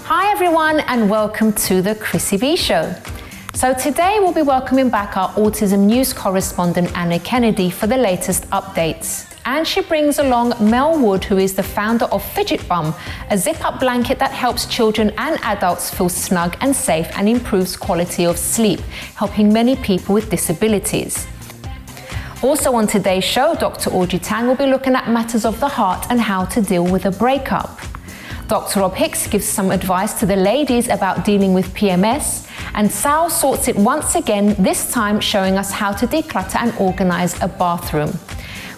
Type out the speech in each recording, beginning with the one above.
Hi everyone and welcome to the Kasie Ibe Show. So today we'll be welcoming back our autism news correspondent Anna Kennedy for the latest updates. And she brings along Mel Wood, who is the founder of Fidgetbum, a zip-up blanket that helps children and adults feel snug and safe and improves quality of sleep, helping many people with disabilities. Also on today's show, Dr. Audrey Tang will be looking at matters of the heart and how to deal with a breakup. Dr. Rob Hicks gives some advice to the ladies about dealing with PMS, and Sal sorts it once again, this time showing us how to declutter and organise a bathroom.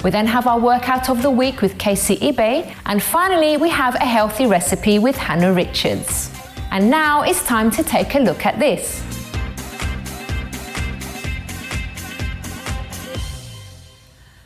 We then have our workout of the week with Kasie Ibe, and finally we have a healthy recipe with Hannah Richards. And now it's time to take a look at this.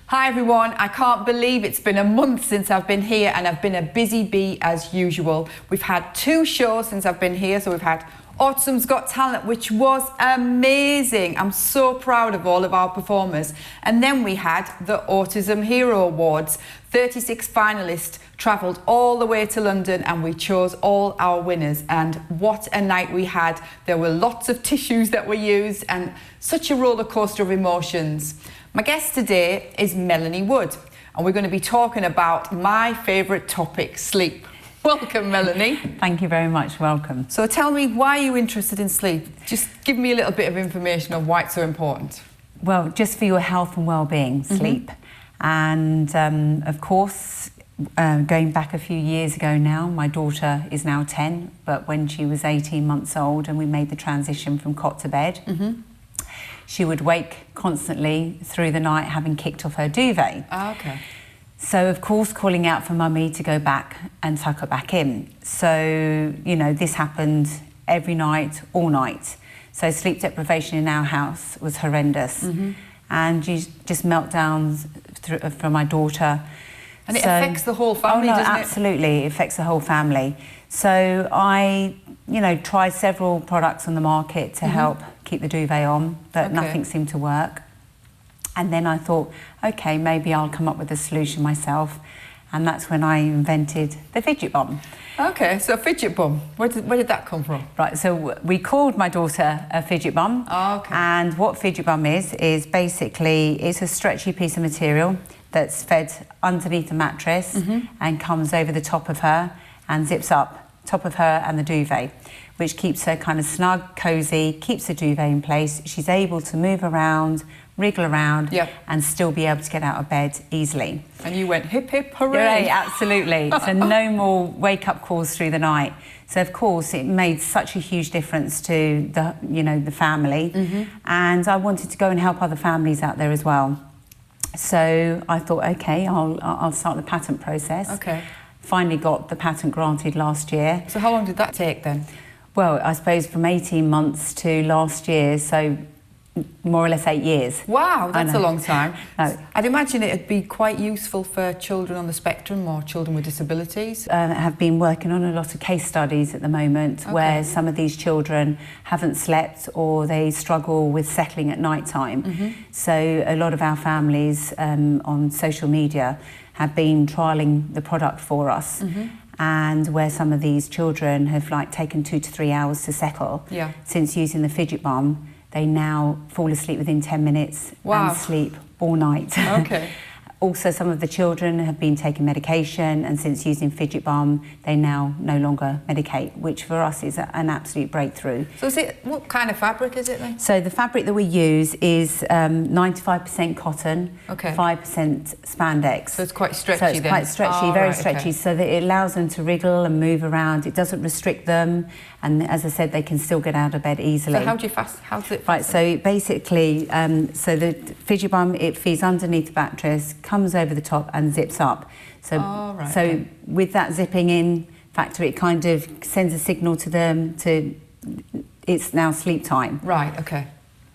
Hi everyone, I can't believe it's been a month since I've been here and I've been a busy bee as usual. We've had 2 shows since I've been here, so we've had Autism's Got Talent, which was amazing. I'm so proud of all of our performers. And then we had the Autism Hero Awards. 36 finalists travelled all the way to London and we chose all our winners. And what a night we had. There were lots of tissues that were used and such a roller coaster of emotions. My guest today is Melanie Wood, and we're going to be talking about my favourite topic, sleep. Welcome, Melanie. Thank you very much. Welcome. So tell me, why are you interested in sleep? Just give me a little bit of information on why it's so important. Well, just for your health and well-being, sleep. And of course, going back a few years ago now, my daughter is now 10, but when she was 18 months old and we made the transition from cot to bed, she would wake constantly through the night having kicked off her duvet. Ah, okay. So, of course, calling out for mummy to go back and tuck her back in. So, you know, this happened every night, all night. So sleep deprivation in our house was horrendous. And just meltdowns from my daughter. And it affects the whole family, doesn't it? Absolutely, it affects the whole family. So I, you know, tried several products on the market to help keep the duvet on, but nothing seemed to work. And then I thought, okay, maybe I'll come up with a solution myself. And that's when I invented the Fidgetbum. Okay, so Fidgetbum, where did that come from? Right, so we called my daughter a Fidgetbum. Oh, okay. And what Fidgetbum is basically, it's a stretchy piece of material that's fed underneath the mattress and comes over the top of her and zips up top of her and the duvet, which keeps her kind of snug, cosy, keeps the duvet in place. She's able to move around, wriggle around, and still be able to get out of bed easily. And you went hip hip hooray! Yeah, absolutely. So no more wake-up calls through the night. So of course it made such a huge difference to the, you know, the family, and I wanted to go and help other families out there as well. So I thought, okay, I'll start the patent process. Okay. Finally got the patent granted last year. So how long did that take then? Well, I suppose from 18 months to last year, so more or less 8 years. Wow, that's a long time. No. I'd imagine it'd be quite useful for children on the spectrum or children with disabilities. Have been working on a lot of case studies at the moment where some of these children haven't slept or they struggle with settling at night time. So a lot of our families on social media have been trialling the product for us. And where some of these children have like taken 2 to 3 hours to settle since using the Fidgetbum, they now fall asleep within 10 minutes and sleep all night. Okay. Also, some of the children have been taking medication, and since using Fidgetbum, they now no longer medicate, which for us is an absolute breakthrough. So what kind of fabric is it then? So the fabric that we use is 95% cotton, 5% spandex. So it's quite stretchy then? So it's then? quite stretchy, Oh, very right, stretchy, so that it allows them to wriggle and move around. It doesn't restrict them, and as I said, they can still get out of bed easily. So how's it fasten? Right, so basically, so the Fidgetbum, it feeds underneath the mattress, comes over the top and zips up. So, with that zipping in factor, it kind of sends a signal to them to it's now sleep time. Right, okay.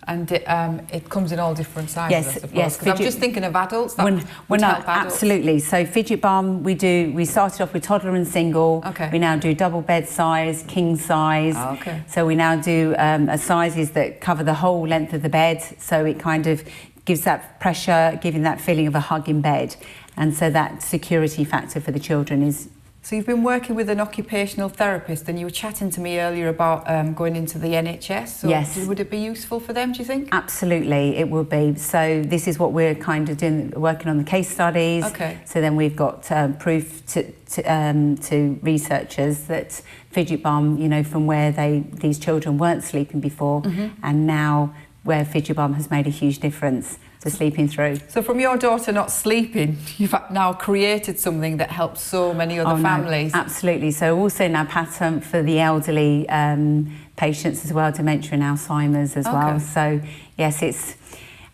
And it comes in all different sizes, I suppose. Yes. Because I'm just thinking of adults. That would help adults. Absolutely. So Fidgetbum, we started off with toddler and single. Okay. We now do double bed size, king size. Oh, okay. So we now do sizes that cover the whole length of the bed. So it kind of gives that pressure, giving that feeling of a hug in bed. And so that security factor for the children is So you've been working with an occupational therapist, and you were chatting to me earlier about going into the NHS. So yes. Would it be useful for them, do you think? Absolutely, it will be. So this is what we're kind of doing, working on the case studies. Okay. So then we've got proof to researchers that Fidgetbum, you know, from where these children weren't sleeping before, and now where Fidgetbum has made a huge difference to sleeping through. So from your daughter not sleeping, you've now created something that helps so many other families. No, absolutely. So also now pattern for the elderly patients as well, dementia and Alzheimer's as well. So yes, it's,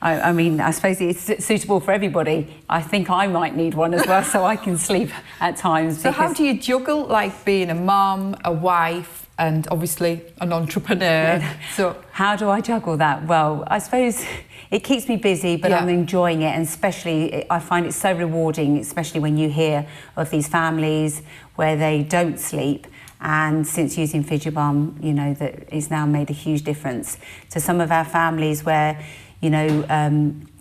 I mean, I suppose it's suitable for everybody. I think I might need one as well so I can sleep at times. So how do you juggle like being a mum, a wife, and obviously an entrepreneur? So how do I juggle that? Well, I suppose it keeps me busy, but I'm enjoying it, and especially I find it so rewarding, especially when you hear of these families where they don't sleep. And since using Fidgetbum, you know, that it's now made a huge difference to some of our families where, you know,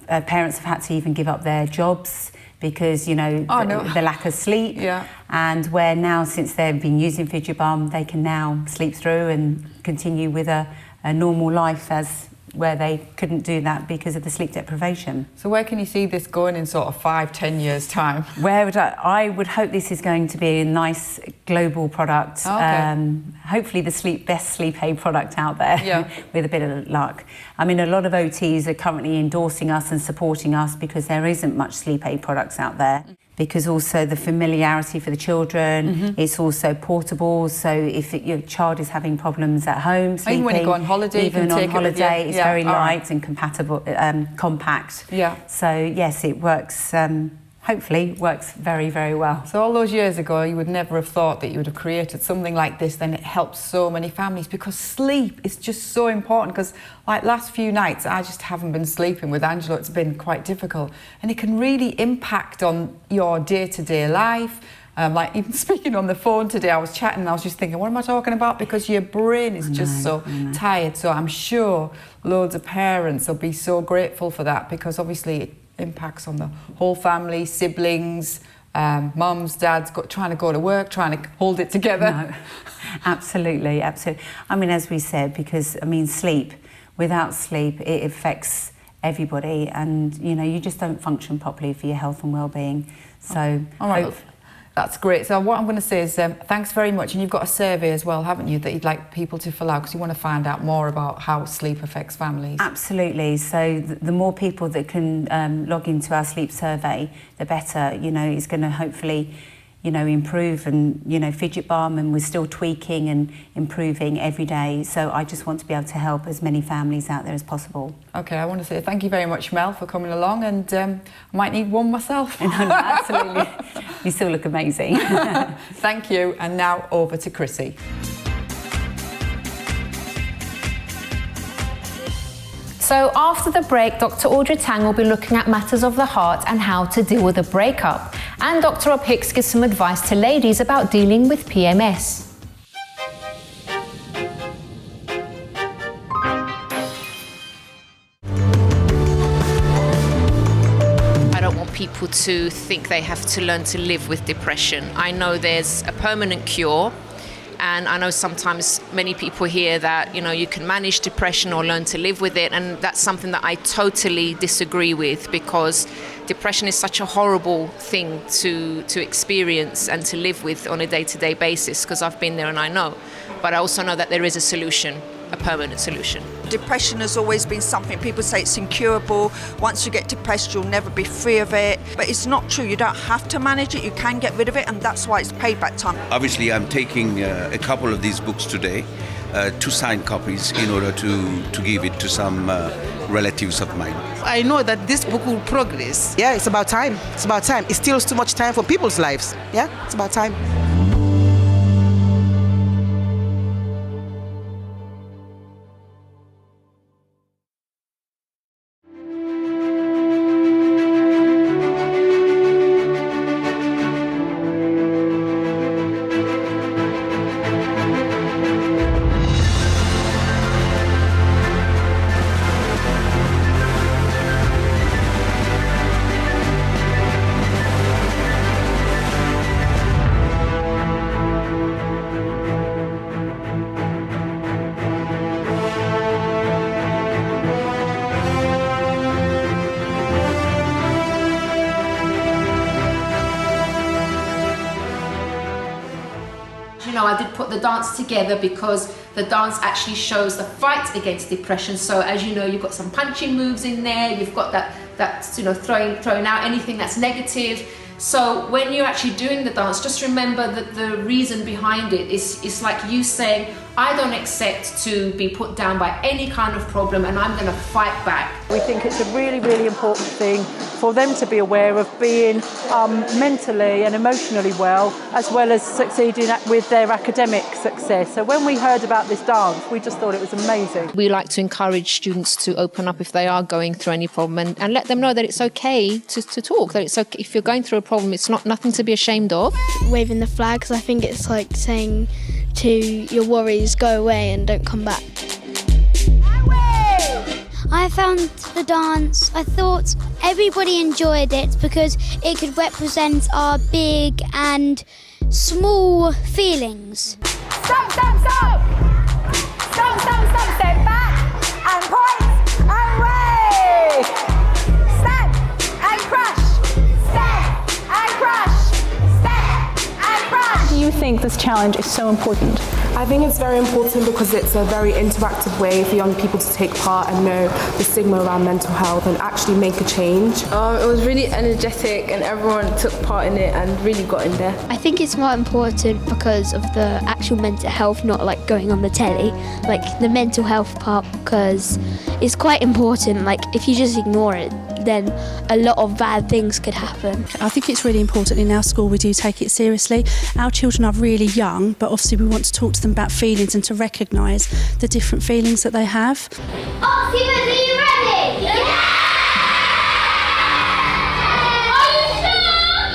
parents have had to even give up their jobs because, you know, the lack of sleep. Yeah. And where now, since they've been using Fidgetbum, they can now sleep through and continue with a normal life as where they couldn't do that because of the sleep deprivation. So where can you see this going in sort of 5-10 years time? Where would I would hope this is going to be a nice global product. Hopefully the best sleep aid product out there with a bit of luck. I mean, a lot of OTs are currently endorsing us and supporting us because there isn't much sleep aid products out there. Because also the familiarity for the children, it's also portable, so if your child is having problems at home sleeping, even when you go on holiday, even on holiday, it's very light right. and compatible, compact. Yeah. So yes, it works. Hopefully, works very, very well. So all those years ago, you would never have thought that you would have created something like this. Then it helps so many families because sleep is just so important. Because like last few nights, I just haven't been sleeping with Angela. It's been quite difficult, and it can really impact on your day-to-day life. Like even speaking on the phone today, I was chatting and I was just thinking, what am I talking about? Because your brain is just so tired. So I'm sure loads of parents will be so grateful for that, because obviously it impacts on the whole family, siblings, mums, dads, trying to go to work, trying to hold it together. No, absolutely, absolutely. I mean, as we said, because I mean, without sleep, it affects everybody, and you know, you just don't function properly for your health and well-being. So, all right. That's great. So what I'm going to say is thanks very much. And you've got a survey as well, haven't you, that you'd like people to fill out because you want to find out more about how sleep affects families. Absolutely. So the more people that can log into our sleep survey, the better. You know, it's going to hopefully, you know, improve. And, you know, Fidgetbum, and we're still tweaking and improving every day. So I just want to be able to help as many families out there as possible. Okay, I want to say thank you very much, Mel, for coming along, and I might need one myself. No, absolutely. You still look amazing. Thank you. And now over to Chrissy. So after the break, Dr. Audra Tang will be looking at matters of the heart and how to deal with a breakup. And Dr. Rob Hicks gives some advice to ladies about dealing with PMS. I don't want people to think they have to learn to live with depression. I know there's a permanent cure. And I know sometimes many people hear that, you know, you can manage depression or learn to live with it. And that's something that I totally disagree with, because depression is such a horrible thing to experience and to live with on a day-to-day basis, because I've been there and I know. But I also know that there is a solution, a permanent solution. Depression has always been something, people say it's incurable. Once you get depressed, you'll never be free of it. But it's not true. You don't have to manage it. You can get rid of it, and that's why it's payback time. Obviously, I'm taking a couple of these books today, 2 signed copies, in order to give it to some relatives of mine. I know that this book will progress. Yeah, it's about time. It's about time. It steals too much time from people's lives. Yeah, it's about time. got the dance together because the dance actually shows the fight against depression. So as you know, you've got some punching moves in there, you've got that you know, throwing out anything that's negative. So when you're actually doing the dance, just remember that the reason behind it is like you saying, I don't accept to be put down by any kind of problem, and I'm going to fight back. We think it's a really, really important thing for them to be aware of being mentally and emotionally well as succeeding with their academic success. So when we heard about this dance, we just thought it was amazing. We like to encourage students to open up if they are going through any problem and let them know that it's okay to talk, that it's okay if you're going through a problem, it's nothing to be ashamed of. Waving the flags, I think it's like saying to your worries, go away and don't come back. I found the dance, I thought everybody enjoyed it because it could represent our big and small feelings. Stop, stop, stop! Stop, stop, stop, step back and point and wave! Step and crush! Step and crush! Step and crush! Do you think this challenge is so important? I think it's very important because it's a very interactive way for young people to take part and know the stigma around mental health and actually make a change. It was really energetic and everyone took part in it and really got in there. I think it's more important because of the actual mental health, not like going on the telly, like the mental health part, because it's quite important. Like if you just ignore it, then a lot of bad things could happen. I think it's really important in our school we do take it seriously. Our children are really young, but obviously we want to talk to them about feelings and to recognise the different feelings that they have. Octopus, are you ready? Yeah! Are you sure?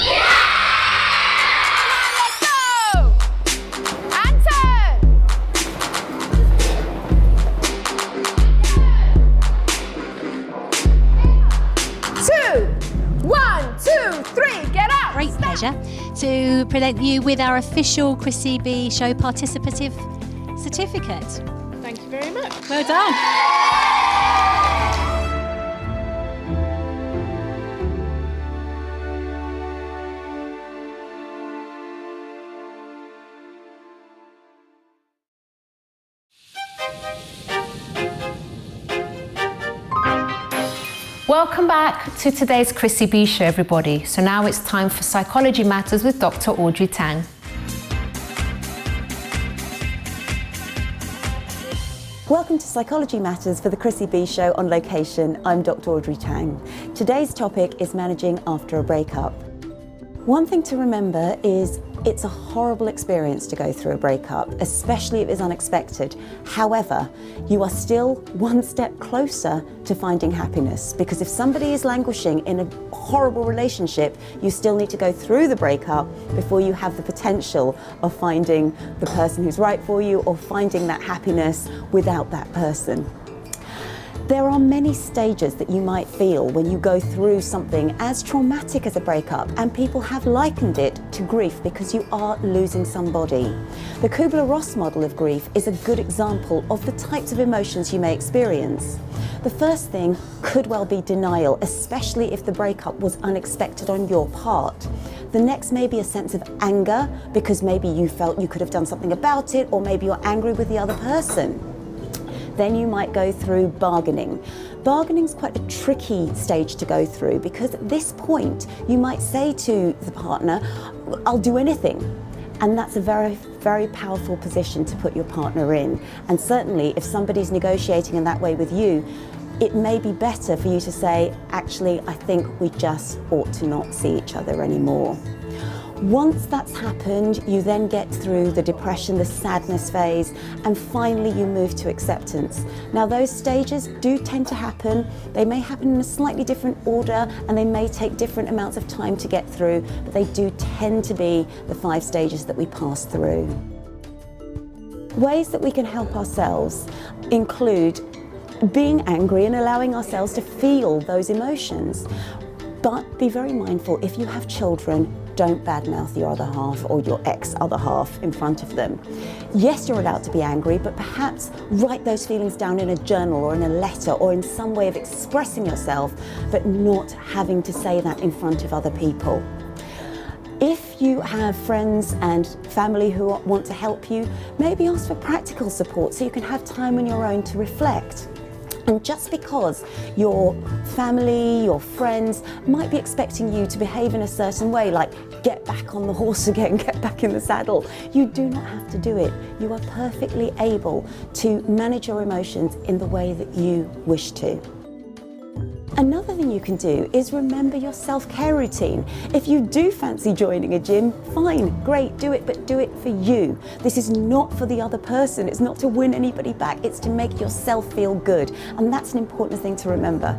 Yeah! Let's go! And turn! 2, 1, 2, 3, get up! Great pleasure to present you with our official Kasie Ibe Show participative certificate. Thank you very much. Well done. Welcome back to today's Kasie Ibe Show, everybody. So now it's time for Psychology Matters with Dr. Audrey Tang. Welcome to Psychology Matters for the Kasie Ibe Show on location. I'm Dr. Audrey Tang. Today's topic is managing after a breakup. One thing to remember is it's a horrible experience to go through a breakup, especially if it's unexpected. However, you are still one step closer to finding happiness, because if somebody is languishing in a horrible relationship, you still need to go through the breakup before you have the potential of finding the person who's right for you or finding that happiness without that person. There are many stages that you might feel when you go through something as traumatic as a breakup, and people have likened it to grief because you are losing somebody. The Kubler-Ross model of grief is a good example of the types of emotions you may experience. The first thing could well be denial, especially if the breakup was unexpected on your part. The next may be a sense of anger because maybe you felt you could have done something about it, or maybe you're angry with the other person. Then you might go through bargaining. Bargaining is quite a tricky stage to go through, because at this point you might say to the partner, I'll do anything. And that's a very, very powerful position to put your partner in. And certainly if somebody's negotiating in that way with you, it may be better for you to say, actually, I think we just ought to not see each other anymore. Once that's happened, you then get through the depression, the sadness phase, and finally you move to acceptance. Now those stages do tend to happen. They may happen in a slightly different order, and they may take different amounts of time to get through, but they do tend to be the 5 stages that we pass through. Ways that we can help ourselves include being angry and allowing ourselves to feel those emotions. But be very mindful, if you have children, don't badmouth your other half or your ex-other half in front of them. Yes, you're allowed to be angry, but perhaps write those feelings down in a journal or in a letter or in some way of expressing yourself, but not having to say that in front of other people. If you have friends and family who want to help you, maybe ask for practical support so you can have time on your own to reflect. And just because your family, your friends might be expecting you to behave in a certain way, like get back on the horse again, get back in the saddle, you do not have to do it. You are perfectly able to manage your emotions in the way that you wish to. Another thing you can do is remember your self-care routine. If you do fancy joining a gym, fine, great, do it, but do it for you. This is not for the other person. It's not to win anybody back. It's to make yourself feel good. And that's an important thing to remember.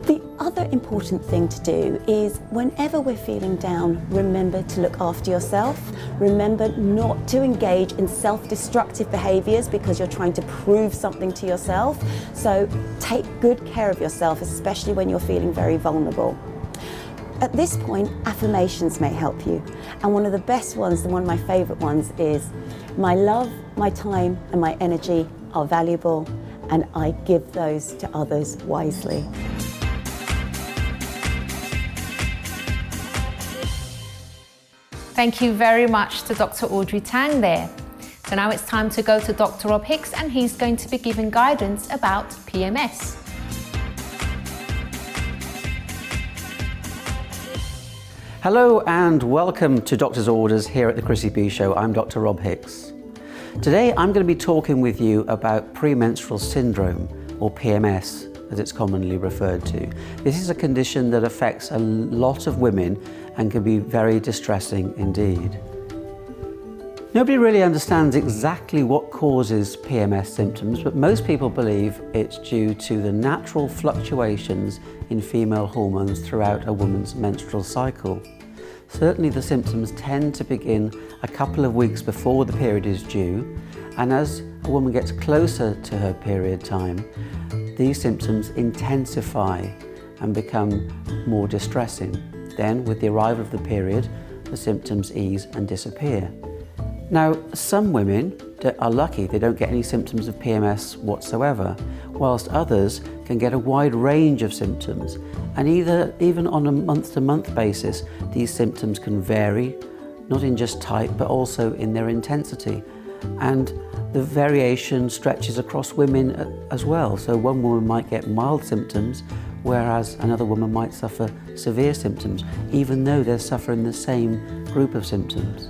The other important thing to do is whenever we're feeling down, remember to look after yourself. Remember not to engage in self-destructive behaviours because you're trying to prove something to yourself. So take good care of yourself, especially when you're feeling very vulnerable. At this point, affirmations may help you. And one of the best ones, and one of my favourite ones, is my love, my time and my energy are valuable and I give those to others wisely. Thank you very much to Dr. Audrey Tang there. So now it's time to go to Dr. Rob Hicks, and he's going to be giving guidance about PMS. Hello and welcome to Doctor's Orders here at the Chrissy B Show. I'm Dr. Rob Hicks. Today I'm going to be talking with you about premenstrual syndrome, or PMS as it's commonly referred to. This is a condition that affects a lot of women and can be very distressing indeed. Nobody really understands exactly what causes PMS symptoms, but most people believe it's due to the natural fluctuations in female hormones throughout a woman's menstrual cycle. Certainly the symptoms tend to begin a couple of weeks before the period is due, and as a woman gets closer to her period time, these symptoms intensify and become more distressing. Then, with the arrival of the period, the symptoms ease and disappear. Now, some women are lucky, they don't get any symptoms of PMS whatsoever, whilst others can get a wide range of symptoms. And even on a month-to-month basis, these symptoms can vary, not in just type, but also in their intensity. And the variation stretches across women as well. So one woman might get mild symptoms, whereas another woman might suffer severe symptoms, even though they're suffering the same group of symptoms.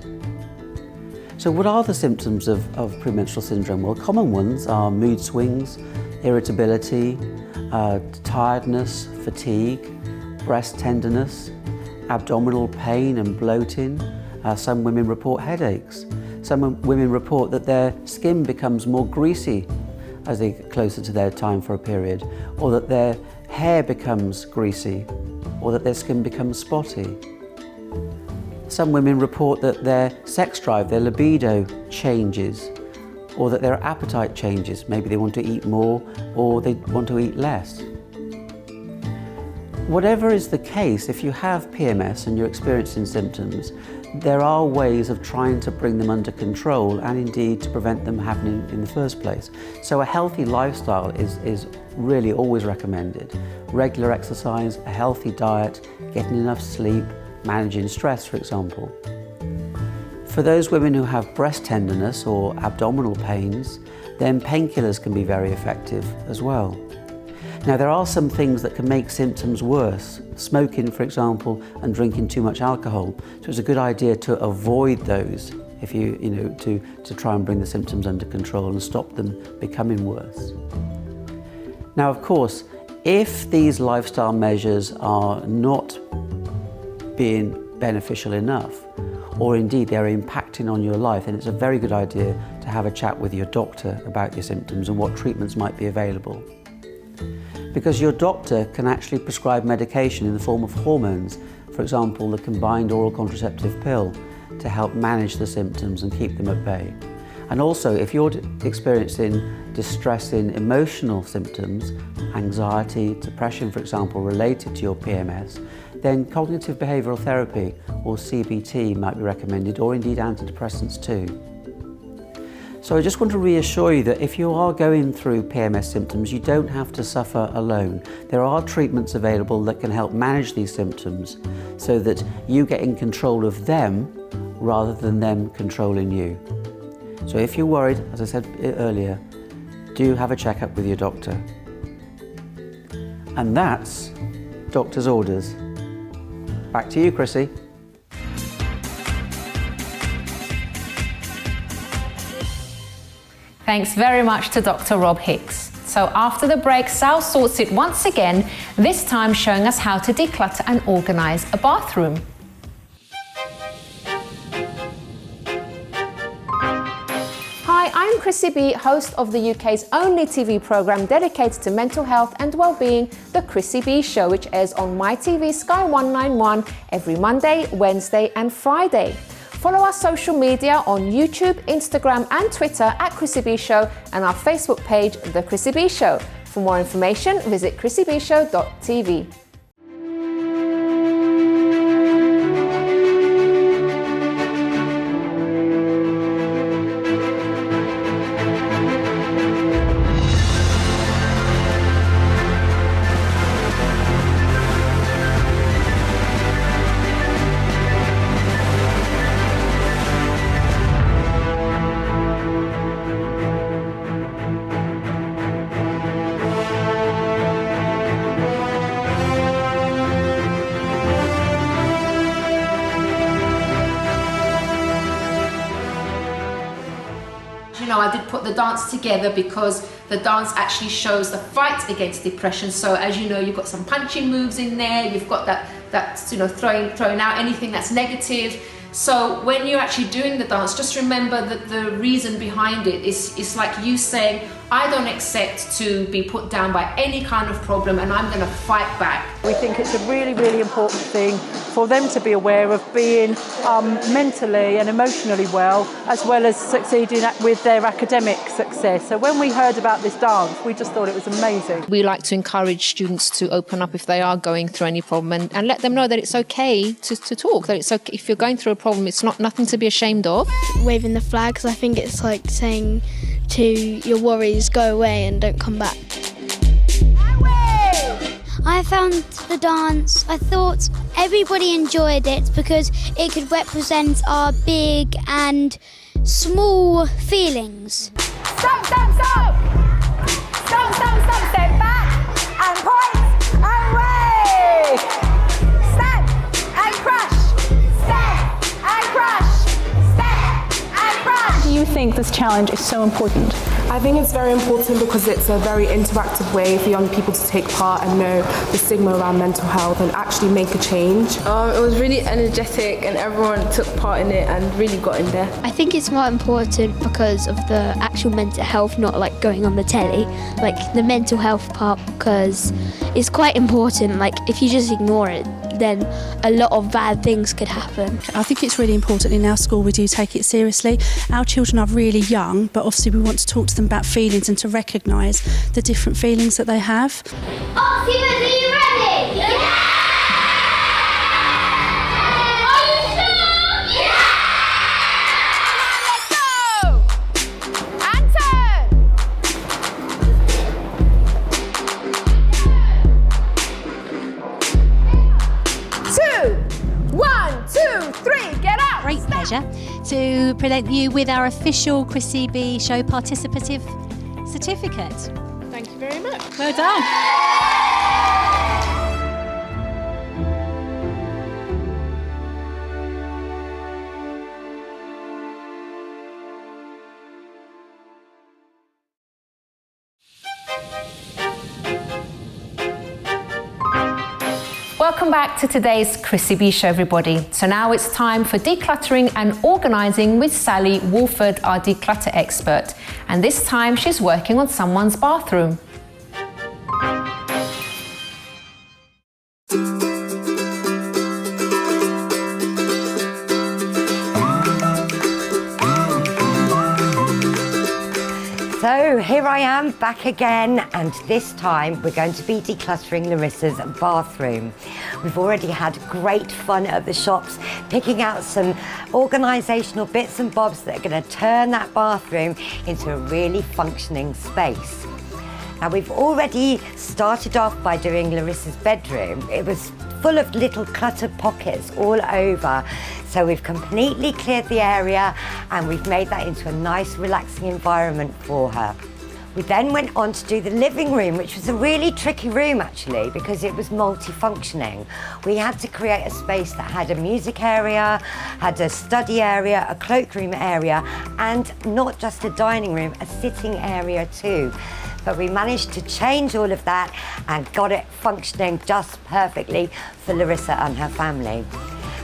So what are the symptoms of premenstrual syndrome? Well, common ones are mood swings, irritability, tiredness, fatigue, breast tenderness, abdominal pain and bloating. Some women report headaches. Some women report that their skin becomes more greasy as they get closer to their time for a period, or that their hair becomes greasy, or that their skin becomes spotty. Some women report that their sex drive, their libido changes, or that their appetite changes. Maybe they want to eat more, or they want to eat less. Whatever is the case, if you have PMS and you're experiencing symptoms, there are ways of trying to bring them under control and indeed to prevent them happening in the first place. So a healthy lifestyle is really always recommended. Regular exercise, a healthy diet, getting enough sleep, managing stress, for example. For those women who have breast tenderness or abdominal pains, then painkillers can be very effective as well. Now, there are some things that can make symptoms worse. Smoking, for example, and drinking too much alcohol. So it's a good idea to avoid those if to try and bring the symptoms under control and stop them becoming worse. Now, of course, if these lifestyle measures are not being beneficial enough, or indeed they're impacting on your life, then it's a very good idea to have a chat with your doctor about your symptoms and what treatments might be available. Because your doctor can actually prescribe medication in the form of hormones, for example, the combined oral contraceptive pill, to help manage the symptoms and keep them at bay. And also, if you're experiencing distressing emotional symptoms, anxiety, depression, for example, related to your PMS, then cognitive behavioural therapy, or CBT, might be recommended, or indeed antidepressants too. So I just want to reassure you that if you are going through PMS symptoms, you don't have to suffer alone. There are treatments available that can help manage these symptoms so that you get in control of them rather than them controlling you. So if you're worried, as I said earlier, do have a checkup with your doctor. And that's Doctor's Orders. Back to you, Chrissy. Thanks very much to Dr. Rob Hicks. So after the break, Sal sorts it once again, this time showing us how to declutter and organise a bathroom. Hi, I'm Kasie Ibe, host of the UK's only TV programme dedicated to mental health and well-being, The Kasie Ibe Show, which airs on MyTV Sky 191 every Monday, Wednesday and Friday. Follow our social media on YouTube, Instagram and Twitter at Kasie Ibe Show and our Facebook page, The Kasie Ibe Show. For more information, visit kasiebeshow.tv. I did put the dance together because the dance actually shows the fight against depression. So as you know, you've got some punching moves in there, you've got that throwing out anything that's negative. So when you're actually doing the dance, just remember that the reason behind it is like you saying, I don't accept to be put down by any kind of problem and I'm going to fight back. We think it's a really, really important thing for them to be aware of being mentally and emotionally well as succeeding with their academic success. So when we heard about this dance, we just thought it was amazing. We like to encourage students to open up if they are going through any problem and let them know that it's okay to talk, that it's okay if you're going through a problem, it's nothing to be ashamed of. Waving the flags, I think it's like saying to your worries, go away and don't come back. I found the dance, I thought everybody enjoyed it because it could represent our big and small feelings. Stop, stop, stop! Stop, stop, stop, step back and point away! Step and crush! Step and crush! Step and crush! Do you think this challenge is so important? I think it's very important because it's a very interactive way for young people to take part and know the stigma around mental health and actually make a change. It was really energetic and everyone took part in it and really got in there. I think it's more important because of the actual mental health, not like going on the telly, like the mental health part, because it's quite important. Like if you just ignore it, then a lot of bad things could happen. I think it's really important in our school we do take it seriously. Our children are really young, but obviously we want to talk to them about feelings and to recognise the different feelings that they have. Octopus, are you ready? Yeah! Are you sure? Yeah! Let's go! And turn! 2, 1, 2, 3, get up! Great pleasure to present you with our official Kasie Ibe Show participative certificate. Thank you very much. Well done. Welcome back to today's Kasie Ibe Show, everybody. So now it's time for decluttering and organising with Sally Wolford, our declutter expert. And this time she's working on someone's bathroom. So here I am back again, and this time we're going to be decluttering Larissa's bathroom. We've already had great fun at the shops, picking out some organisational bits and bobs that are going to turn that bathroom into a really functioning space. Now we've already started off by doing Larissa's bedroom. It was full of little cluttered pockets all over. So we've completely cleared the area and we've made that into a nice relaxing environment for her. We then went on to do the living room, which was a really tricky room actually because it was multifunctioning. We had to create a space that had a music area, had a study area, a cloakroom area, and not just a dining room, a sitting area too. But we managed to change all of that and got it functioning just perfectly for Larissa and her family.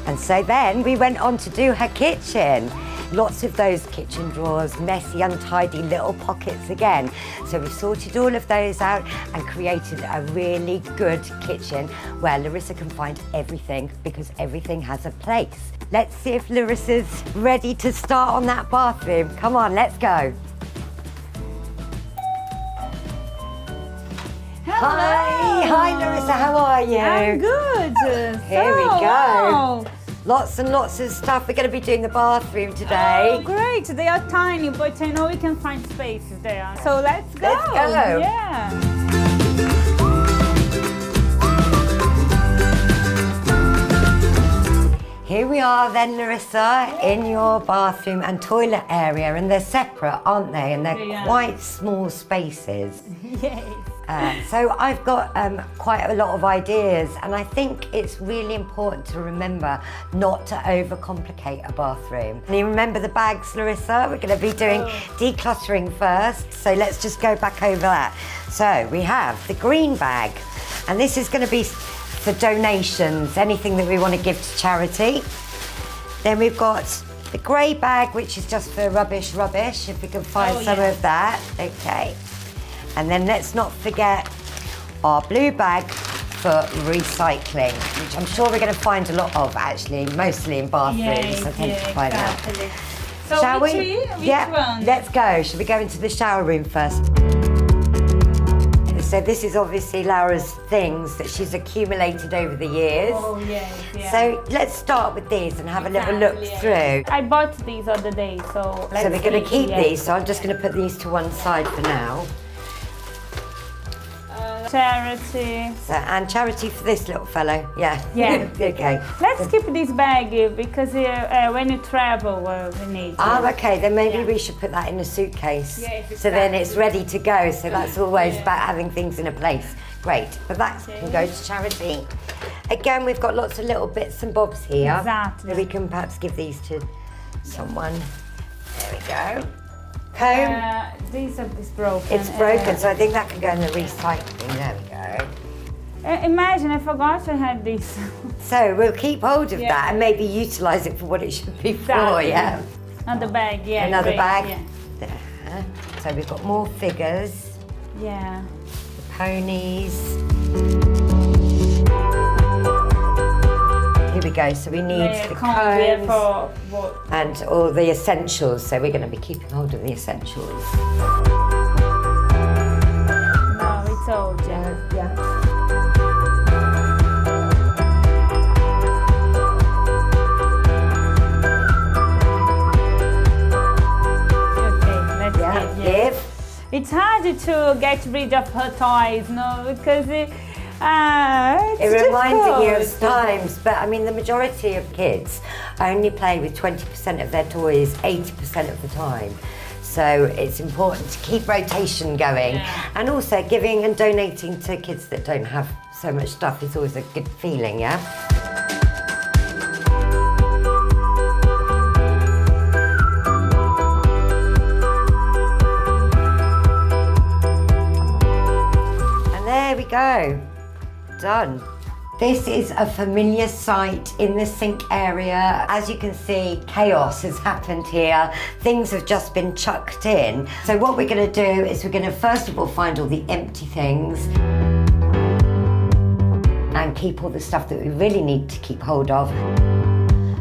And so then we went on to do her kitchen. Lots of those kitchen drawers, messy, untidy little pockets again. So we sorted all of those out and created a really good kitchen where Larissa can find everything because everything has a place. Let's see if Larissa's ready to start on that bathroom. Come on, let's go. Hi Larissa, how are you? I'm good. Here we go. Lots and lots of stuff. We're going to be doing the bathroom today. Oh, great. They are tiny, but I know we can find spaces there. So let's go. Let's go. Yeah. Here we are then, Larissa, in your bathroom and toilet area, and they're separate, aren't they? And they're quite small spaces. Yes. So I've got quite a lot of ideas, and I think it's really important to remember not to overcomplicate a bathroom. And you remember the bags, Larissa? We're going to be doing decluttering first, so let's just go back over that. So we have the green bag, and this is going to be for donations, anything that we want to give to charity. Then we've got the grey bag, which is just for rubbish, if we can find some of that. Okay. And then let's not forget our blue bag for recycling, which I'm sure we're going to find a lot of actually, mostly in bathrooms. I tend to find that. So Shall we? Which one? Let's go. Shall we go into the shower room first? So this is obviously Laura's things that she's accumulated over the years. Oh, yes, yeah. So let's start with these and have a little look through. I bought these other day, so let's So we're going to keep yeah. these, so I'm just going to put these to one side for now. Charity. So, and charity for this little fellow, yeah. Yeah. Okay. Let's keep this bag because when you travel, we need. Oh, okay. Then maybe we should put that in a suitcase. Yes, so then it's ready to go. So that's always about having things in a place. Great. But that can go to charity. Again, we've got lots of little bits and bobs here. Exactly. So we can perhaps give these to someone. There we go. Comb. This is broken. It's broken, so I think that can go in the recycling. There we go. Imagine, I forgot I had this. So we'll keep hold of that and maybe utilise it for what it should be for, yeah. Another bag, yeah. Another great, bag. Yeah. There. So we've got more figures. Yeah. The ponies. Here we go, so we need the combs and all the essentials, so we're going to be keeping hold of the essentials. No, it's old, yeah. Okay, let's give. It's hard to get rid of her toys, no, because it's reminding you of difficult. times, but I mean the majority of kids only play with 20% of their toys 80% of the time. So it's important to keep rotation going, and also giving and donating to kids that don't have so much stuff is always a good feeling, yeah? And there we go. Done. This is a familiar sight in the sink area. As you can see, chaos has happened here. Things have just been chucked in. So what we're going to do is we're going to first of all find all the empty things and keep all the stuff that we really need to keep hold of.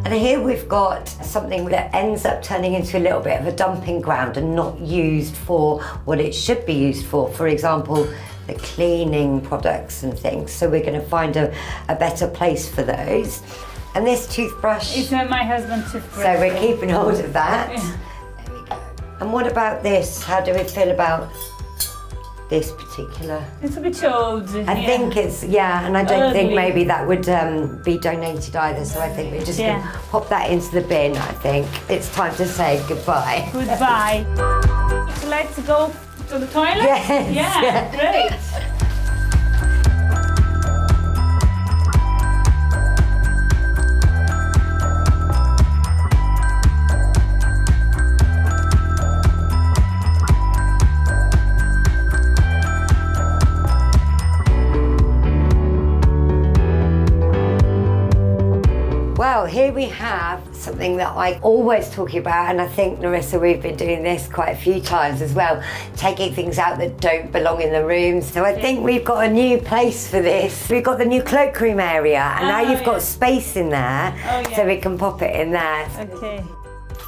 And here we've got something that ends up turning into a little bit of a dumping ground and not used for what it should be used for. For example, the cleaning products and things. So we're going to find a better place for those. And this toothbrush. It's my husband's toothbrush. So we're keeping hold of that. Yeah. There we go. And what about this? How do we feel about this particular? It's a bit old. I think it's, and I don't think Ugly. maybe that would be donated either, so I think we're just going to pop that into the bin, I think. It's time to say goodbye. Goodbye. So let's go to the toilet? Yes. Yeah, great. Well, here we have something that I always talk about, and I think, Larissa, we've been doing this quite a few times as well, taking things out that don't belong in the room. So I think we've got a new place for this. We've got the new cloakroom area, and now you've got space in there, so we can pop it in there. Okay.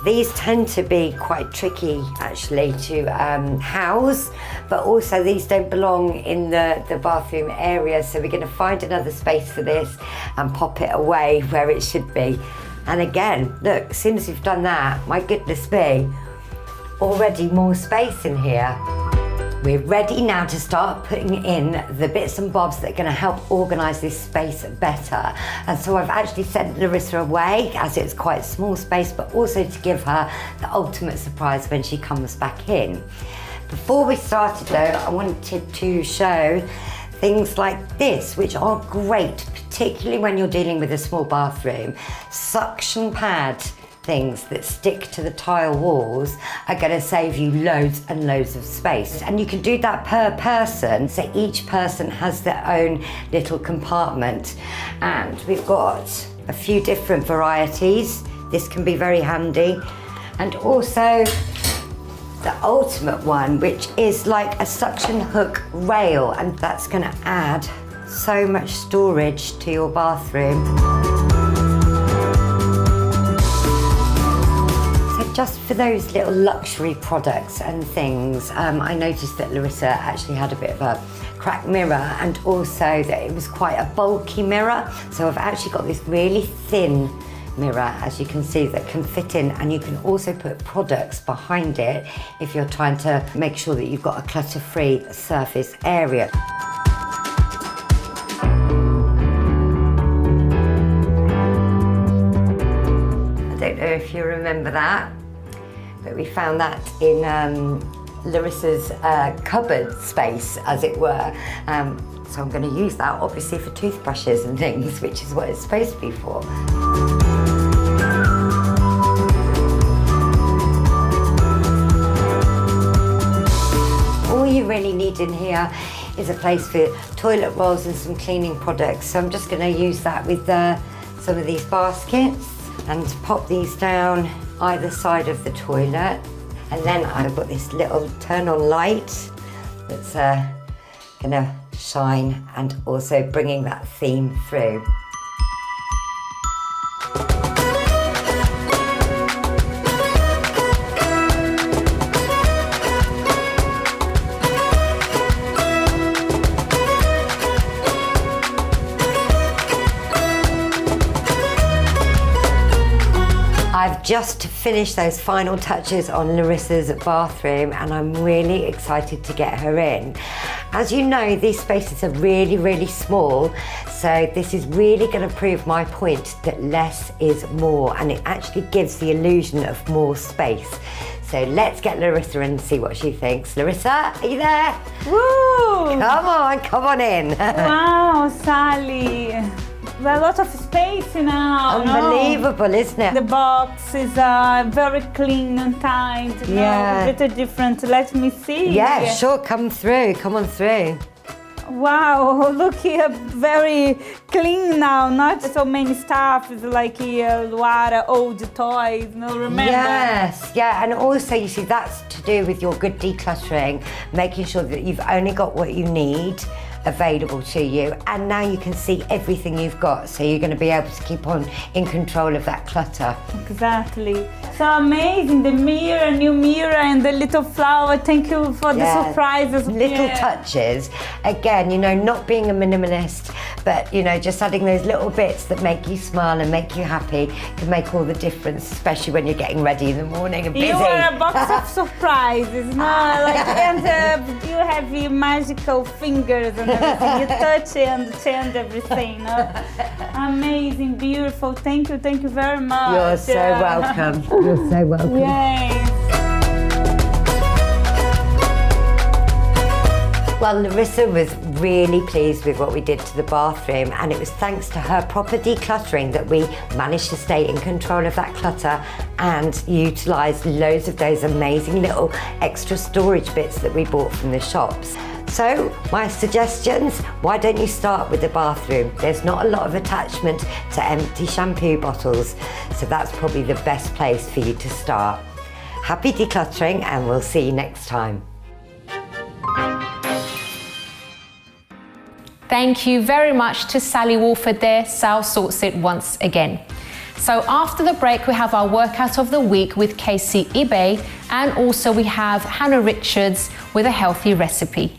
These tend to be quite tricky, actually, to house, but also these don't belong in the bathroom area, so we're going to find another space for this and pop it away where it should be. And again, look, as soon as we've done that, my goodness me, already more space in here. We're ready now to start putting in the bits and bobs that are going to help organise this space better. And so I've actually sent Larissa away, as it's quite a small space, but also to give her the ultimate surprise when she comes back in. Before we started though, I wanted to show things like this, which are great, particularly when you're dealing with a small bathroom. Suction pad things that stick to the tile walls are going to save you loads and loads of space, and you can do that per person, so each person has their own little compartment. And we've got a few different varieties. This can be very handy, and also the ultimate one, which is like a suction hook rail, and that's going to add so much storage to your bathroom. Just for those little luxury products and things, I noticed that Larissa actually had a bit of a cracked mirror, and also that it was quite a bulky mirror. So I've actually got this really thin mirror, as you can see, that can fit in, and you can also put products behind it if you're trying to make sure that you've got a clutter-free surface area. I don't know if you remember that, but we found that in Larissa's cupboard space, as it were. So I'm going to use that obviously for toothbrushes and things, which is what it's supposed to be for. All you really need in here is a place for toilet rolls and some cleaning products. So I'm just going to use that with some of these baskets and pop these down either side of the toilet. And then I've got this little turn on light that's gonna shine and also bringing that theme through. I've just finished those final touches on Larissa's bathroom, and I'm really excited to get her in. As you know, these spaces are really, really small, so this is really going to prove my point that less is more, and it actually gives the illusion of more space. So let's get Larissa in and see what she thinks. Larissa, are you there? Woo! Come on in. Wow, Sally. A lot of space now. Unbelievable, isn't it? The box is very clean and tight. Yeah. A bit different. Let me see. Yeah, sure. Come through. Come on through. Wow, look here. Very clean now, not so many stuff like Luara, old toys, remember? Yes, yeah, and also you see that's to do with your good decluttering, making sure that you've only got what you need available to you, and now you can see everything you've got, so you're going to be able to keep on in control of that clutter. Exactly. So amazing, the mirror, new mirror, and the little flower. Thank you for the surprises. Little touches. Again, you know, not being a minimalist, but you know, just adding those little bits that make you smile and make you happy can make all the difference, especially when you're getting ready in the morning and busy. You are a box of surprises, no? And you have your magical fingers and everything. You touch and change everything. No? Amazing, beautiful. Thank you very much. You're so welcome. You're so welcome. Yay. Well, Larissa was really pleased with what we did to the bathroom, and it was thanks to her proper decluttering that we managed to stay in control of that clutter and utilised loads of those amazing little extra storage bits that we bought from the shops. So, my suggestions, why don't you start with the bathroom? There's not a lot of attachment to empty shampoo bottles, so that's probably the best place for you to start. Happy decluttering, and we'll see you next time. Thank you very much to Sally Wolford there. Sal sorts it once again. So after the break, we have our workout of the week with Kasie Ibe, and also we have Hannah Richards with a healthy recipe.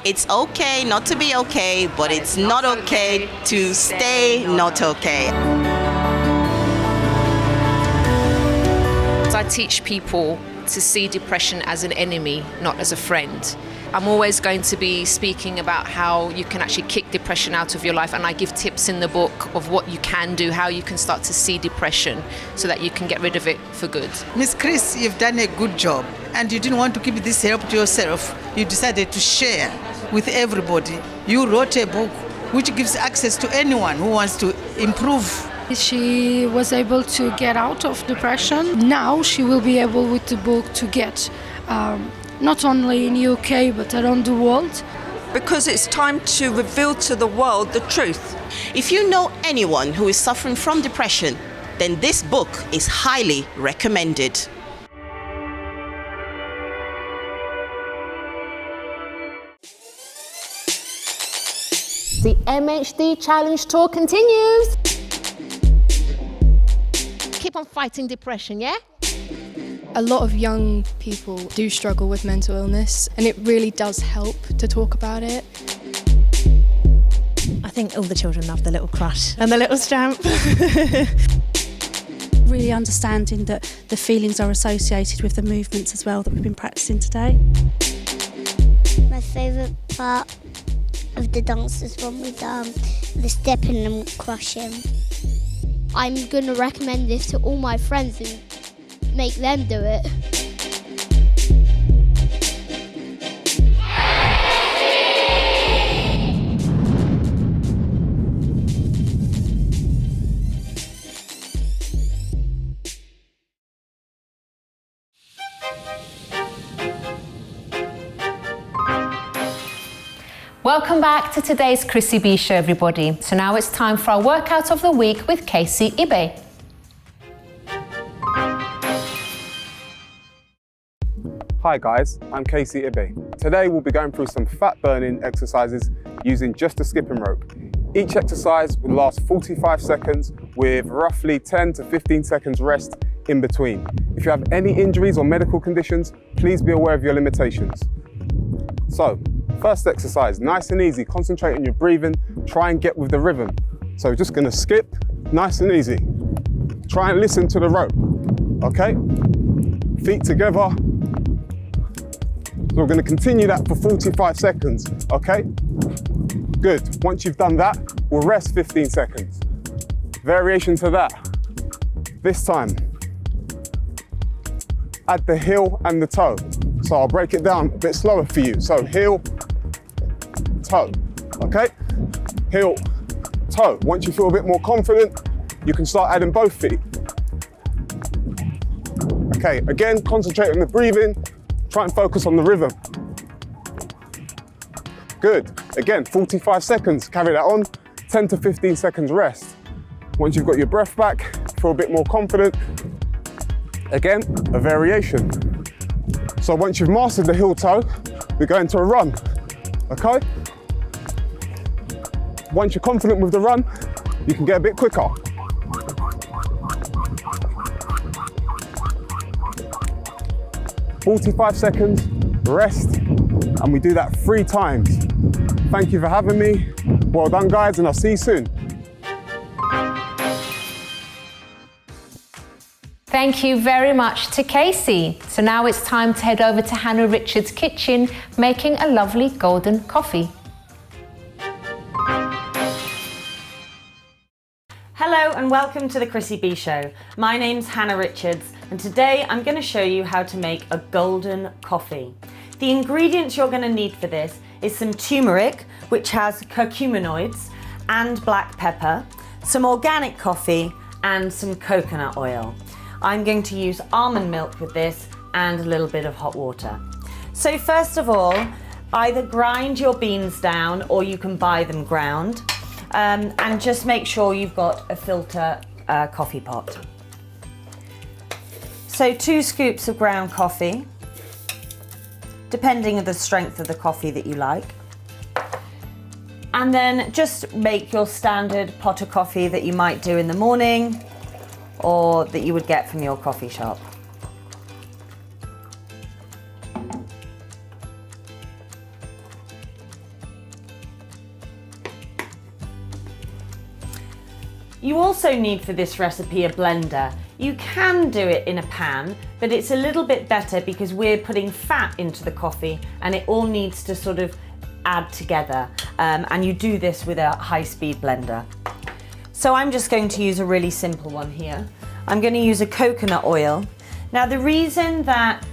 It's okay not to be okay, but it's not okay to stay not okay. I teach people to see depression as an enemy, not as a friend. I'm always going to be speaking about how you can actually kick depression out of your life, and I give tips in the book of what you can do, how you can start to see depression so that you can get rid of it for good. Miss Chris, you've done a good job, and you didn't want to keep this help to yourself. You decided to share with everybody. You wrote a book which gives access to anyone who wants to improve. She was able to get out of depression. Now she will be able with the book to get not only in UK but around the world. Because it's time to reveal to the world the truth. If you know anyone who is suffering from depression, then this book is highly recommended. The MHD Challenge Tour continues. Keep on fighting depression, yeah? A lot of young people do struggle with mental illness, and it really does help to talk about it. I think all the children love the little crush and the little stamp. Really understanding that the feelings are associated with the movements as well that we've been practicing today. My favourite part of the dance is when we done the stepping and crushing. I'm going to recommend this to all my friends and make them do it. Welcome back to today's Kasie Ibe Show, everybody. So now it's time for our workout of the week with Kasie Ibe. Hi guys, I'm Kasie Ibe. Today we'll be going through some fat burning exercises using just a skipping rope. Each exercise will last 45 seconds with roughly 10 to 15 seconds rest in between. If you have any injuries or medical conditions, please be aware of your limitations. So, first exercise, nice and easy. Concentrate on your breathing, try and get with the rhythm. So just gonna skip, nice and easy. Try and listen to the rope, okay? Feet together. So we're gonna continue that for 45 seconds, okay? Good, once you've done that, we'll rest 15 seconds. Variation to that. This time, add the heel and the toe. So I'll break it down a bit slower for you. So heel, toe, okay? Heel, toe. Once you feel a bit more confident, you can start adding both feet. Okay, again, concentrate on the breathing, try and focus on the rhythm. Good. Again, 45 seconds, carry that on, 10 to 15 seconds rest. Once you've got your breath back, feel a bit more confident, again, a variation. So once you've mastered the heel toe, we're going to a run, okay? Once you're confident with the run, you can get a bit quicker. "45 seconds, rest, and we do that 3 times. Thank you for having me. Well done, guys, and I'll see you soon. Thank you very much to Kasie. So now it's time to head over to Hannah Richards' kitchen, making a lovely golden coffee. Hello and welcome to the Kasie Ibe Show. My name's Hannah Richards and today I'm going to show you how to make a golden coffee. The ingredients you're going to need for this is some turmeric, which has curcuminoids, and black pepper, some organic coffee and some coconut oil. I'm going to use almond milk with this and a little bit of hot water. So first of all, either grind your beans down or you can buy them ground. And just make sure you've got a filter coffee pot. So 2 scoops of ground coffee, depending on the strength of the coffee that you like. And then just make your standard pot of coffee that you might do in the morning or that you would get from your coffee shop. You also need for this recipe a blender. You can do it in a pan, but it's a little bit better because we're putting fat into the coffee and it all needs to sort of add together. And you do this with a high-speed blender. So I'm just going to use a really simple one here. I'm going to use a coconut oil. Now the reason that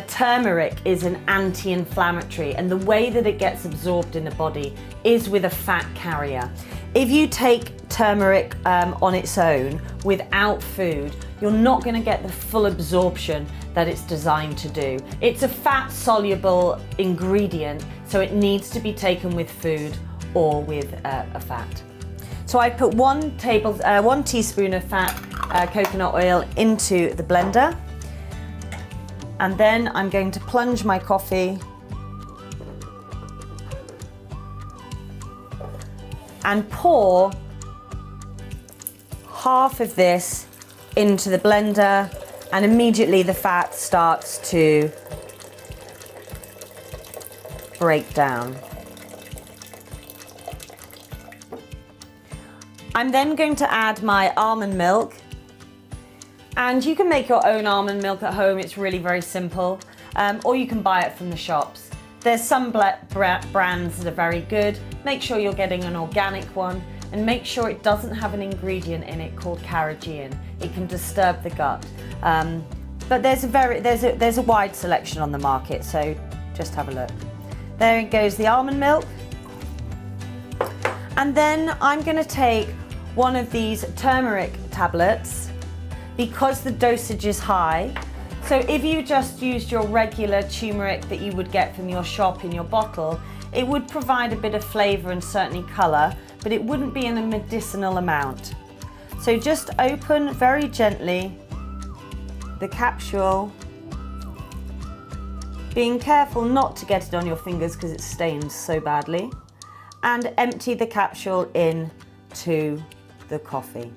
turmeric is an anti-inflammatory and the way that it gets absorbed in the body is with a fat carrier. If you take turmeric on its own without food, you're not going to get the full absorption that it's designed to do. It's a fat soluble ingredient, so it needs to be taken with food or with a fat. So I put 1 teaspoon of fat coconut oil into the blender, and then I'm going to plunge my coffee and pour half of this into the blender, and immediately the fat starts to break down. I'm then going to add my almond milk, and you can make your own almond milk at home. It's really very simple, or you can buy it from the shops. There's some brands that are very good. Make sure you're getting an organic one, and make sure it doesn't have an ingredient in it called carrageenan. It can disturb the gut. But there's a wide selection on the market, so just have a look. There goes the almond milk. And then I'm going to take one of these turmeric tablets because the dosage is high. So if you just used your regular turmeric that you would get from your shop in your bottle, it would provide a bit of flavour and certainly colour, but it wouldn't be in a medicinal amount. So just open very gently the capsule, being careful not to get it on your fingers because it stains so badly, and empty the capsule into the coffee.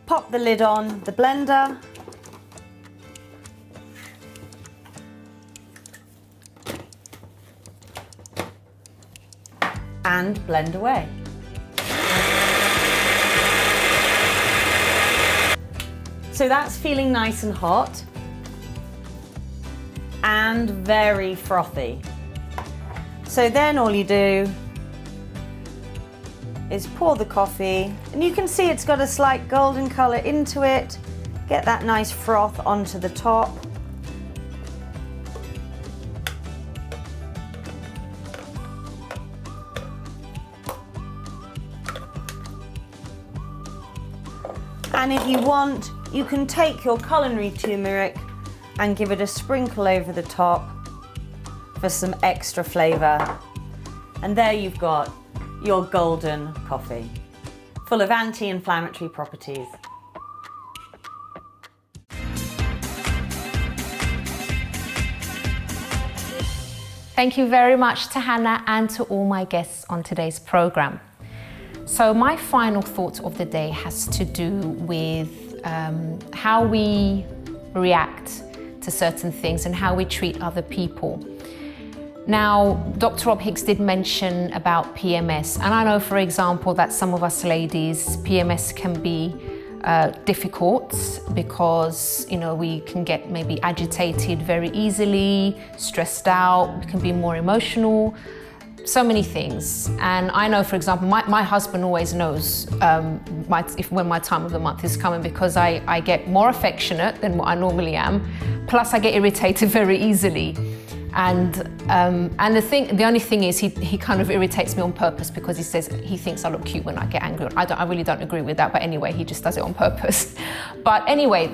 Pop the lid on the blender. And blend away. So that's feeling nice and hot and very frothy. So then all you do is pour the coffee, and you can see it's got a slight golden colour into it. Get that nice froth onto the top. And if you want, you can take your culinary turmeric and give it a sprinkle over the top for some extra flavour. And there you've got your golden coffee, full of anti-inflammatory properties. Thank you very much to Hannah and to all my guests on today's programme. So my final thought of the day has to do with how we react to certain things and how we treat other people. Now, Dr. Rob Hicks did mention about PMS, and I know, for example, that some of us ladies, PMS can be difficult because, you know, we can get maybe agitated very easily, stressed out, we can be more emotional, so many things. And I know, for example, my husband always knows when my time of the month is coming, because I get more affectionate than what I normally am, plus I get irritated very easily. And the only thing is he kind of irritates me on purpose, because he says he thinks I look cute when I get angry. I really don't agree with that, but anyway, he just does it on purpose. But anyway,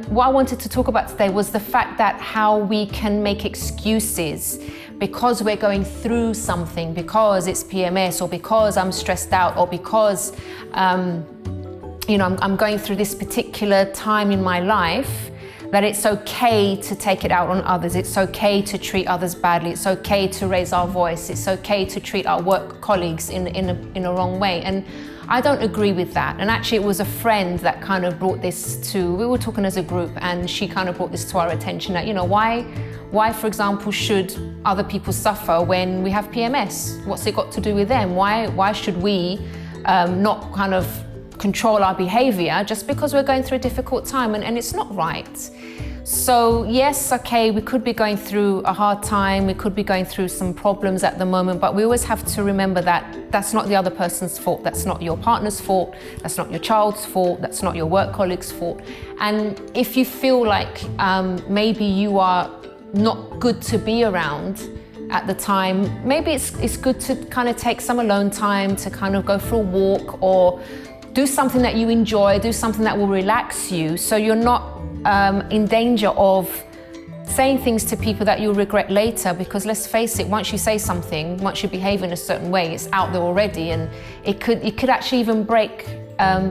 what I wanted to talk about today was the fact that how we can make excuses because we're going through something, because it's PMS, or because I'm stressed out, or because you know, I'm going through this particular time in my life, that it's okay to take it out on others. It's okay to treat others badly. It's okay to raise our voice. It's okay to treat our work colleagues in a wrong way. And I don't agree with that. And actually, it was a friend that kind of brought this to, we were talking as a group, and she kind of brought this to our attention that, you know, why, for example, should other people suffer when we have PMS? What's it got to do with them? Why should we not kind of control our behavior just because we're going through a difficult time? And it's not right. So yes, okay, we could be going through a hard time, we could be going through some problems at the moment, but we always have to remember that that's not the other person's fault, that's not your partner's fault, that's not your child's fault, that's not your work colleague's fault. And if you feel like maybe you are not good to be around at the time, maybe it's good to kind of take some alone time to kind of go for a walk, or do something that you enjoy, do something that will relax you, so you're not in danger of saying things to people that you'll regret later. Because let's face it, once you say something, once you behave in a certain way, it's out there already, and it could actually even break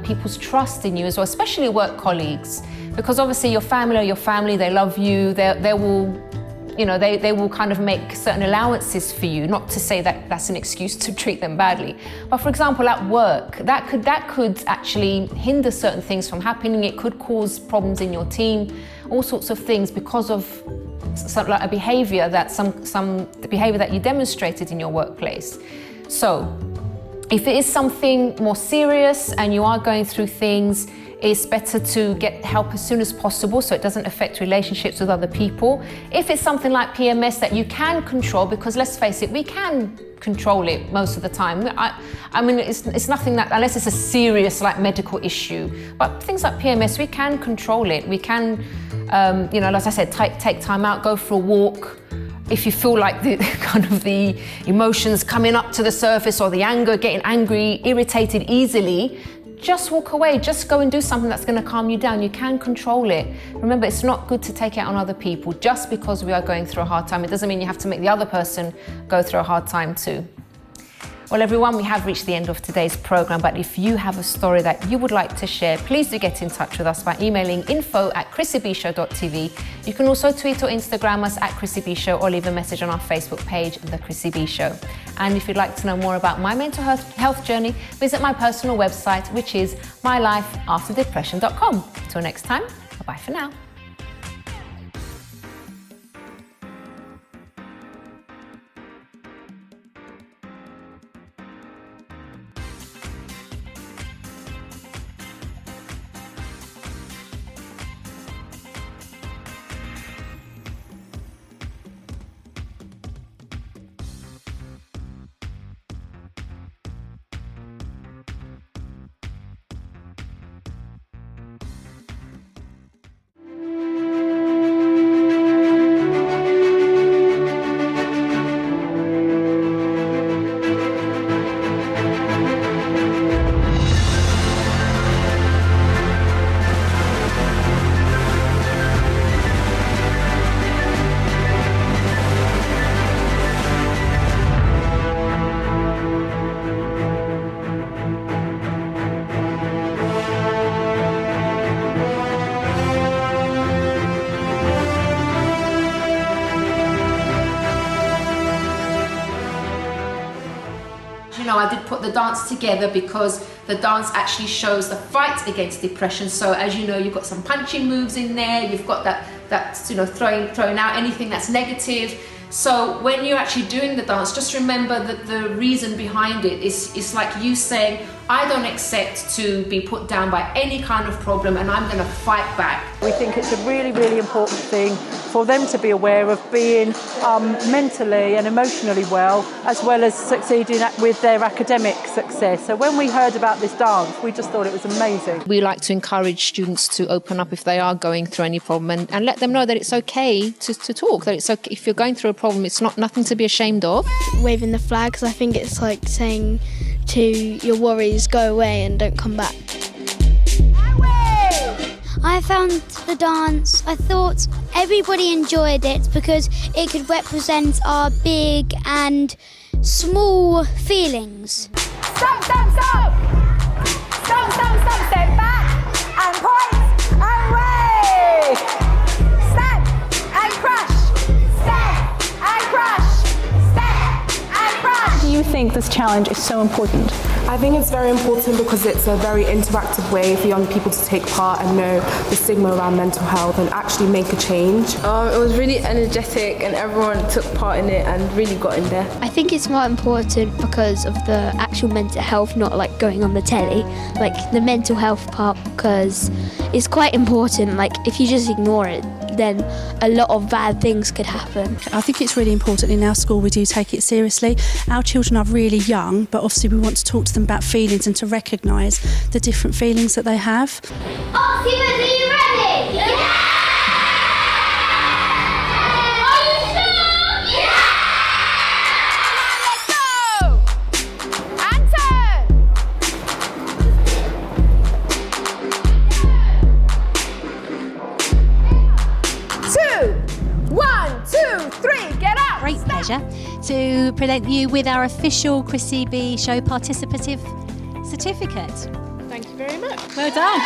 people's trust in you as well, especially work colleagues, because obviously your family, they love you, they will, you know, they will kind of make certain allowances for you, not to say that that's an excuse to treat them badly. But for example, at work, that could actually hinder certain things from happening. It could cause problems in your team, all sorts of things, because of like a behavior the behavior that you demonstrated in your workplace. So if it is something more serious and you are going through things, it's better to get help as soon as possible so it doesn't affect relationships with other people. If it's something like PMS that you can control, because let's face it, we can control it most of the time. I mean, it's nothing that, unless it's a serious like medical issue, but things like PMS, we can control it. We can, you know, as I said, take time out, go for a walk. If you feel like the emotions coming up to the surface, or the anger, getting angry, irritated easily, just walk away, just go and do something that's going to calm you down. You can control it. Remember, it's not good to take it out on other people. Just because we are going through a hard time, it doesn't mean you have to make the other person go through a hard time too. Well, everyone, we have reached the end of today's program, but if you have a story that you would like to share, please do get in touch with us by emailing info@chrissiebshow.tv. You can also tweet or Instagram us @ChrissieB Show, or leave a message on our Facebook page, The Chrissie B Show. And if you'd like to know more about my mental health journey, visit my personal website, which is mylifeafterdepression.com. Till next time, bye-bye for now. the dance together because the dance actually shows the fight against depression. So as you know, you've got some punching moves in there, you've got that throwing out anything that's negative. So when you're actually doing the dance, just remember that the reason behind it is like you saying, I don't accept to be put down by any kind of problem, and I'm going to fight back. We think it's a really, really important thing for them to be aware of being mentally and emotionally well as succeeding with their academic success. So when we heard about this dance, we just thought it was amazing. We like to encourage students to open up if they are going through any problem and let them know that it's okay to talk, that it's okay if you're going through a problem, it's nothing to be ashamed of. Waving the flags, I think it's like saying to your worries, go away and don't come back. I found the dance, I thought everybody enjoyed it because it could represent our big and small feelings. Stop, stop, stop! Stop, stop, stop, step back and point and wave! Step and crush! Step and crush! Step and crush! Do you think this challenge is so important? I think it's very important because it's a very interactive way for young people to take part and know the stigma around mental health and actually make a change. It was really energetic and everyone took part in it and really got in there. I think it's more important because of the actual mental health, not like going on the telly, like the mental health part, because it's quite important. Like if you just ignore it, then a lot of bad things could happen. I think it's really important in our school we do take it seriously. Our children are really young, but obviously we want to talk to them about feelings and to recognise the different feelings that they have. Are you ready? Yeah! Are you sure? Yeah! Let's go! And turn! 2, 1, 2, 3, get up! Great pleasure to present you with our official Kasie Ibe Show Participative Certificate. Thank you very much. Well done.